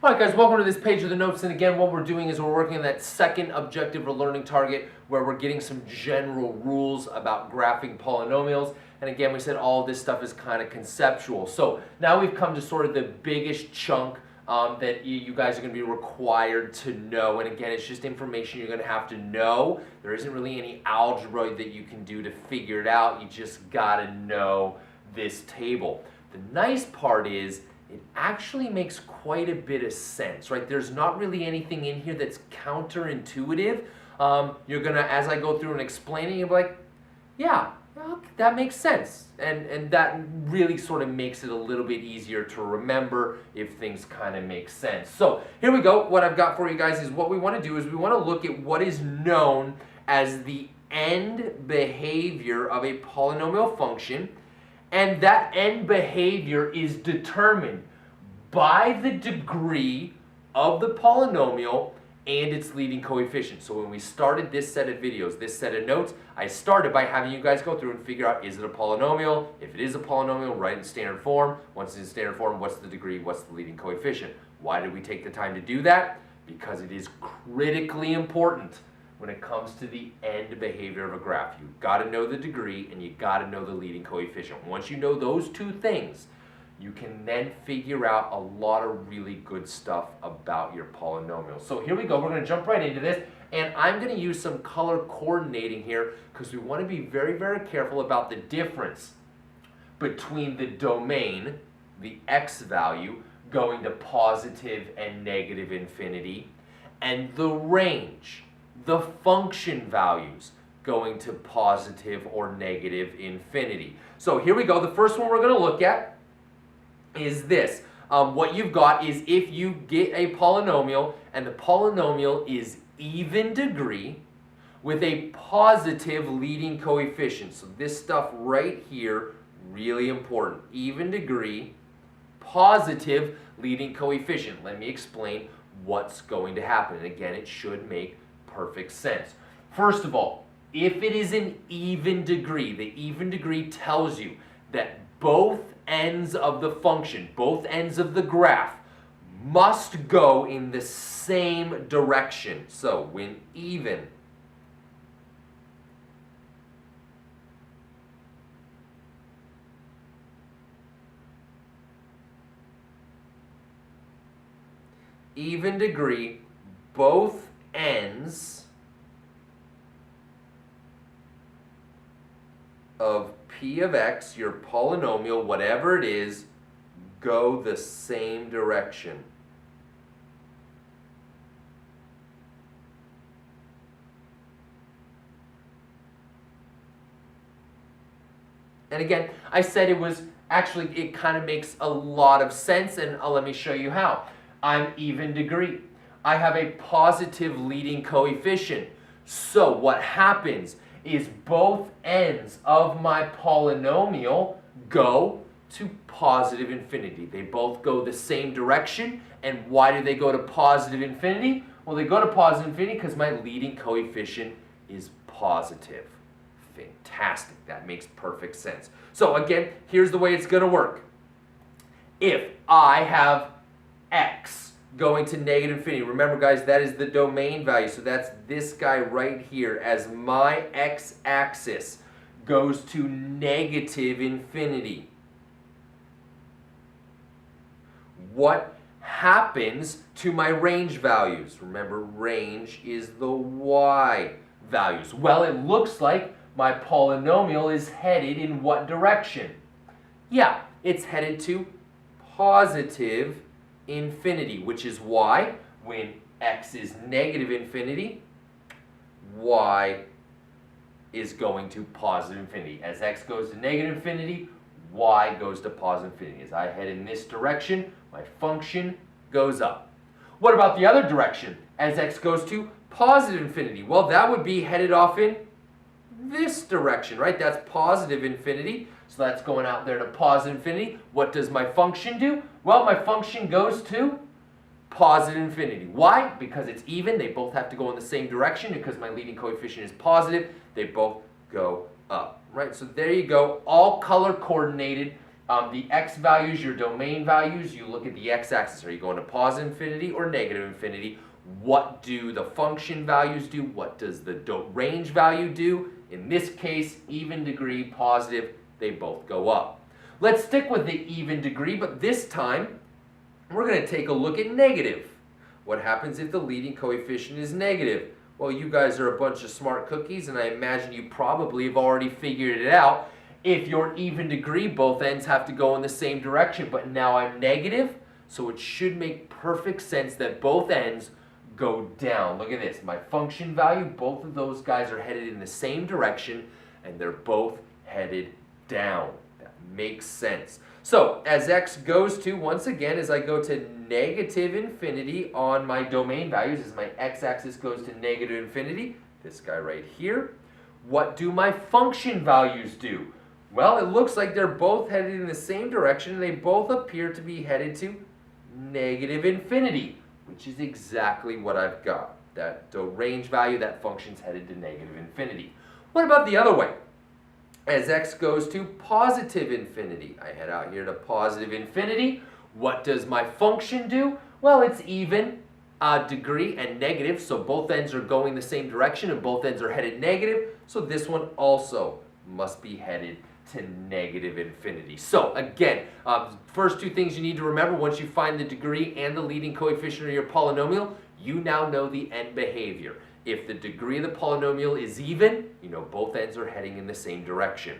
All right, guys, welcome to this page of the notes. And again, what we're doing is we're working on that second objective or learning target where we're getting some general rules about graphing polynomials. And again, we said all of this stuff is kind of conceptual. So now we've come to sort of the biggest chunk that you guys are going to be required to know. And again, it's just information you're going to have to know. There isn't really any algebra that you can do to figure it out. You just got to know this table. The nice part is it actually makes quite a bit of sense, right? There's not really anything in here that's counterintuitive. You're gonna, as I go through and explain it, you'll be like, yeah, that makes sense. And that really sort of makes it a little bit easier to remember if things kind of make sense. So here we go. What I've got for you guys is what we want to do is we want to look at what is known as the end behavior of a polynomial function. And that end behavior is determined by the degree of the polynomial and its leading coefficient. So when we started this set of videos, this set of notes, I started by having you guys go through and figure out, is it a polynomial? If it is a polynomial, write it in standard form. Once it's in standard form, what's the degree? What's the leading coefficient? Why did we take the time to do that? Because it is critically important when it comes to the end behavior of a graph. You've got to know the degree and you've got to know the leading coefficient. Once you know those two things, you can then figure out a lot of really good stuff about your polynomial. So here we go. We're going to jump right into this. And I'm going to use some color coordinating here because we want to be very, very careful about the difference between the domain, the x value, going to positive and negative infinity, and the range, the function values going to positive or negative infinity. So here we go. The first one we're going to look at is this. What you've got is if you get a polynomial and the polynomial is even degree with a positive leading coefficient. So this stuff right here, really important. Even degree, positive leading coefficient. Let me explain what's going to happen. And again, it should make perfect sense. First of all, if it is an even degree, the even degree tells you that both ends of the function, both ends of the graph, must go in the same direction. So when even degree, both ends of p of x, your polynomial, whatever it is, go the same direction. And again, I said it was actually, it kind of makes a lot of sense, and let me show you how. I'm even degree. I have a positive leading coefficient. So what happens is both ends of my polynomial go to positive infinity. They both go the same direction. And why do they go to positive infinity? Well, they go to positive infinity because my leading coefficient is positive. Fantastic. That makes perfect sense. So again, here's the way it's going to work. If I have x going to negative infinity. Remember, guys, that is the domain value. So that's this guy right here. As my x-axis goes to negative infinity, what happens to my range values? Remember, range is the y values. Well, it looks like my polynomial is headed in what direction? Yeah, it's headed to positive infinity, which is why when x is negative infinity, y is going to positive infinity. As x goes to negative infinity, y goes to positive infinity. As I head in this direction, my function goes up. What about the other direction? As x goes to positive infinity, well, that would be headed off in this direction, right? That's positive infinity. So that's going out there to positive infinity. What does my function do? Well, my function goes to positive infinity. Why? Because it's even. They both have to go in the same direction. Because my leading coefficient is positive, they both go up, right? So there you go, all color coordinated The x values, your domain values, you look at the x-axis. Are you going to positive infinity or negative infinity? What do the function values do? What does the range value do? In this case, even degree, positive, they both go up. Let's stick with the even degree, but this time we're going to take a look at negative. What happens if the leading coefficient is negative? Well, you guys are a bunch of smart cookies, and I imagine you probably have already figured it out. If you're even degree, both ends have to go in the same direction, but now I'm negative, so it should make perfect sense that both ends go down. Look at this. My function value, both of those guys are headed in the same direction, and they're both headed down. That makes sense. So as x goes to, once again, as I go to negative infinity on my domain values, as my x-axis goes to negative infinity, this guy right here, what do my function values do? Well, it looks like they're both headed in the same direction, and they both appear to be headed to negative infinity, which is exactly what I've got. That range value, that function's headed to negative infinity. What about the other way? As x goes to positive infinity, I head out here to positive infinity. What does my function do? Well, it's even degree and negative, so both ends are going the same direction and both ends are headed negative, so this one also must be headed to negative infinity. So again, first two things you need to remember: once you find the degree and the leading coefficient of your polynomial, you now know the end behavior. If the degree of the polynomial is even, you know both ends are heading in the same direction.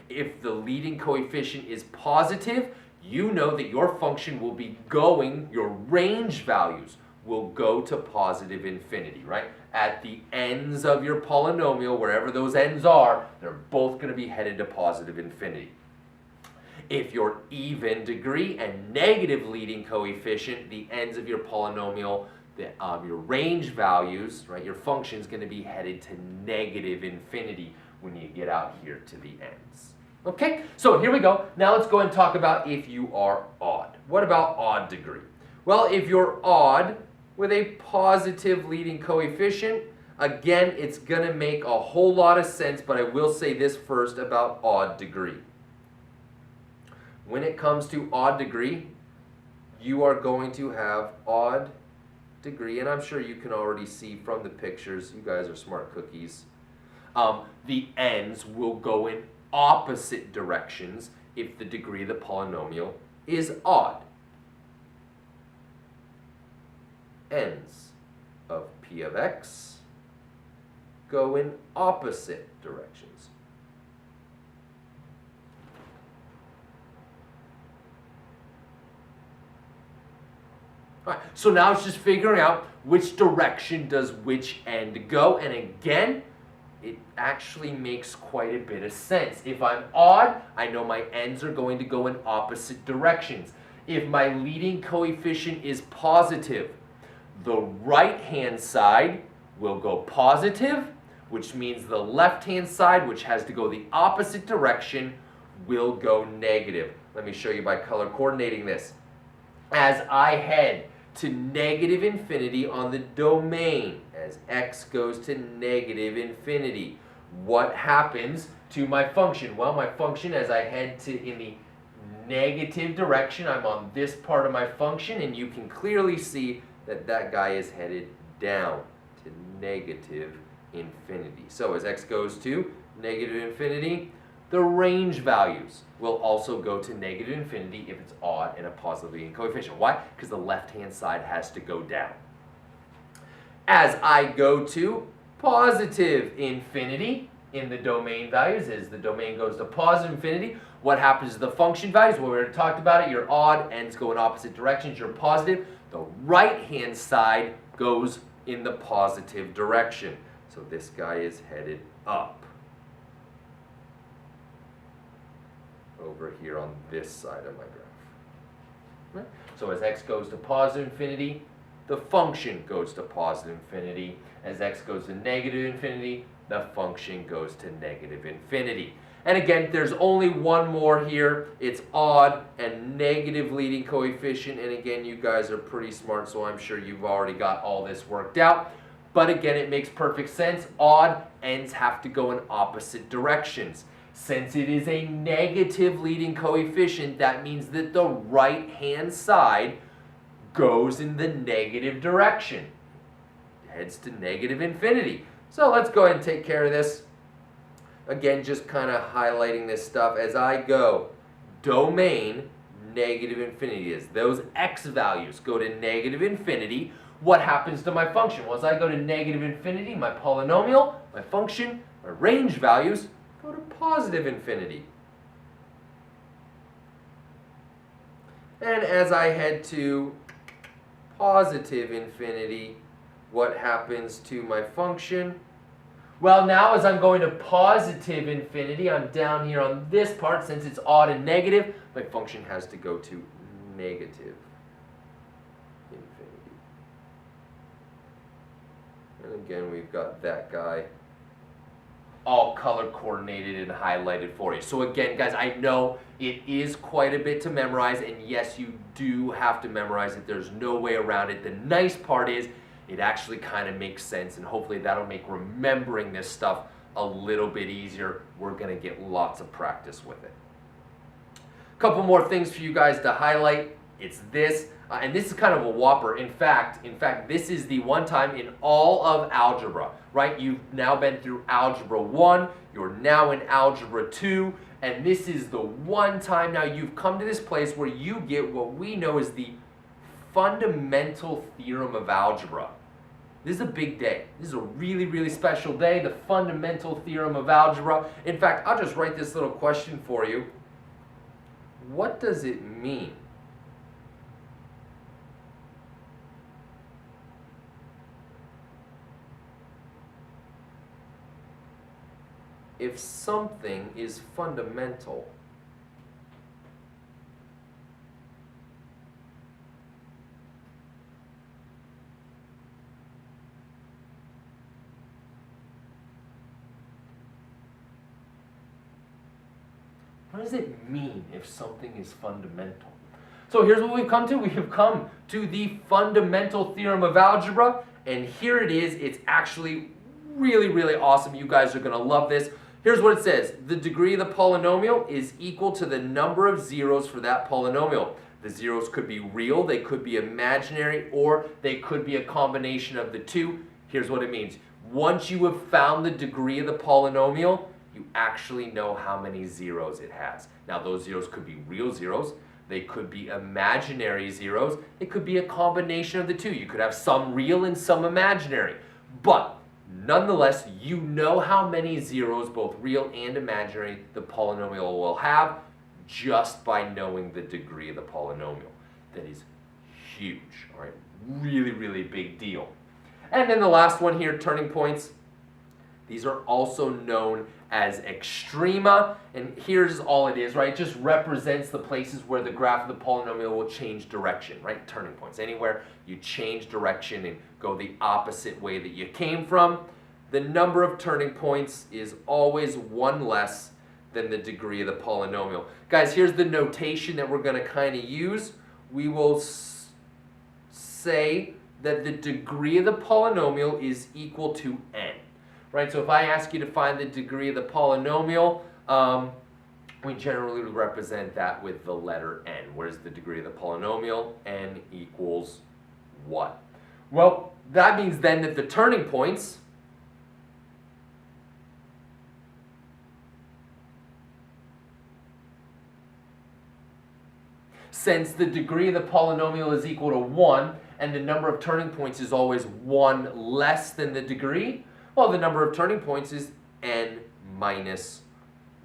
If the leading coefficient is positive, you know that your function will be going, your range values will go to positive infinity, right? At the ends of your polynomial, wherever those ends are, they're both going to be headed to positive infinity. If your even degree and negative leading coefficient, the ends of your polynomial, your range values, right, your function is going to be headed to negative infinity when you get out here to the ends. Okay, so here we go. Now let's go and talk about if you are odd. What about odd degree? Well, if you're odd with a positive leading coefficient, again, it's going to make a whole lot of sense, but I will say this first about odd degree. When it comes to odd degree, you are going to have odd degree, and I'm sure you can already see from the pictures, you guys are smart cookies, the ends will go in opposite directions if the degree of the polynomial is odd. Ends of p of x go in opposite directions. All right, so now it's just figuring out which direction does which end go, and again, it actually makes quite a bit of sense. If I'm odd, I know my ends are going to go in opposite directions. If my leading coefficient is positive, the right-hand side will go positive, which means the left-hand side, which has to go the opposite direction, will go negative. Let me show you by color coordinating this. As I head to negative infinity on the domain, as x goes to negative infinity, what happens to my function? Well, my function, as I head to in the negative direction, I'm on this part of my function, and you can clearly see that that guy is headed down to negative infinity. So as x goes to negative infinity, the range values will also go to negative infinity if it's odd and a positive leading coefficient. Why? Because the left-hand side has to go down. As I go to positive infinity in the domain values, as the domain goes to positive infinity, what happens to the function values? Well, we already talked about it. You're odd, ends go in opposite directions. You're positive. The right-hand side goes in the positive direction. So this guy is headed up. Over here on this side of my graph. Right? So as x goes to positive infinity, the function goes to positive infinity. As x goes to negative infinity, the function goes to negative infinity. And again, there's only one more here. It's odd and negative leading coefficient. And again, you guys are pretty smart, so I'm sure you've already got all this worked out. But again, it makes perfect sense. Odd ends have to go in opposite directions. Since it is a negative leading coefficient, that means that the right-hand side goes in the negative direction. Heads to negative infinity. So let's go ahead and take care of this. Again, just kind of highlighting this stuff as I go. Domain, negative infinity is. Those x values go to negative infinity. What happens to my function? Well, as I go to negative infinity, my polynomial, my function, my range values go to positive infinity. And as I head to positive infinity, what happens to my function? Well, now as I'm going to positive infinity, I'm down here on this part. Since it's odd and negative, my function has to go to negative infinity. And again, we've got that guy all color coordinated and highlighted for you. So again, guys, I know it is quite a bit to memorize, and yes, you do have to memorize it. There's no way around it. The nice part is it actually kind of makes sense, and hopefully that'll make remembering this stuff a little bit easier. We're going to get lots of practice with it. A couple more things for you guys to highlight. It's this, and this is kind of a whopper. In fact, this is the one time in all of algebra, right? You've now been through Algebra 1, you're now in Algebra 2, and this is the one time now you've come to this place where you get what we know as the fundamental theorem of algebra. This is a big day. This is a really, really special day, the fundamental theorem of algebra. In fact, I'll just write this little question for you. What does it mean if something is fundamental? What does it mean if something is fundamental? So here's what we've come to. We have come to the fundamental theorem of algebra, and here it is. It's actually really, really awesome. You guys are going to love this. Here's what it says. The degree of the polynomial is equal to the number of zeros for that polynomial. The zeros could be real, they could be imaginary, or they could be a combination of the two. Here's what it means. Once you have found the degree of the polynomial, you actually know how many zeros it has. Now, those zeros could be real zeros, they could be imaginary zeros, it could be a combination of the two. You could have some real and some imaginary. But nonetheless, you know how many zeros, both real and imaginary, the polynomial will have just by knowing the degree of the polynomial. That is huge, all right? Really, really big deal. And then the last one here, turning points. These are also known as extrema, and here's all it is, right? It just represents the places where the graph of the polynomial will change direction, right? Turning points, anywhere you change direction and go the opposite way that you came from. The number of turning points is always one less than the degree of the polynomial. Guys, here's the notation that we're going to kind of use. We will say that the degree of the polynomial is equal to n. Right, so if I ask you to find the degree of the polynomial, we generally represent that with the letter n. Where's the degree of the polynomial? N equals what? Well, that means then that the turning points since the degree of the polynomial is equal to 1 and the number of turning points is always 1 less than the degree, well, the number of turning points is n minus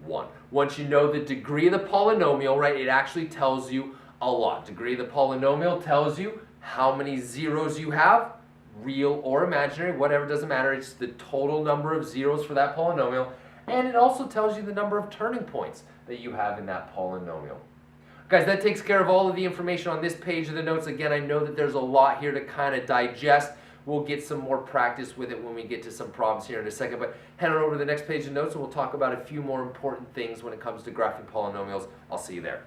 1. Once you know the degree of the polynomial, right, it actually tells you a lot. Degree of the polynomial tells you how many zeros you have, real or imaginary, whatever, doesn't matter. It's the total number of zeros for that polynomial. And it also tells you the number of turning points that you have in that polynomial. Guys, that takes care of all of the information on this page of the notes. Again, I know that there's a lot here to kind of digest. We'll get some more practice with it when we get to some problems here in a second. But head on over to the next page of notes and we'll talk about a few more important things when it comes to graphing polynomials. I'll see you there.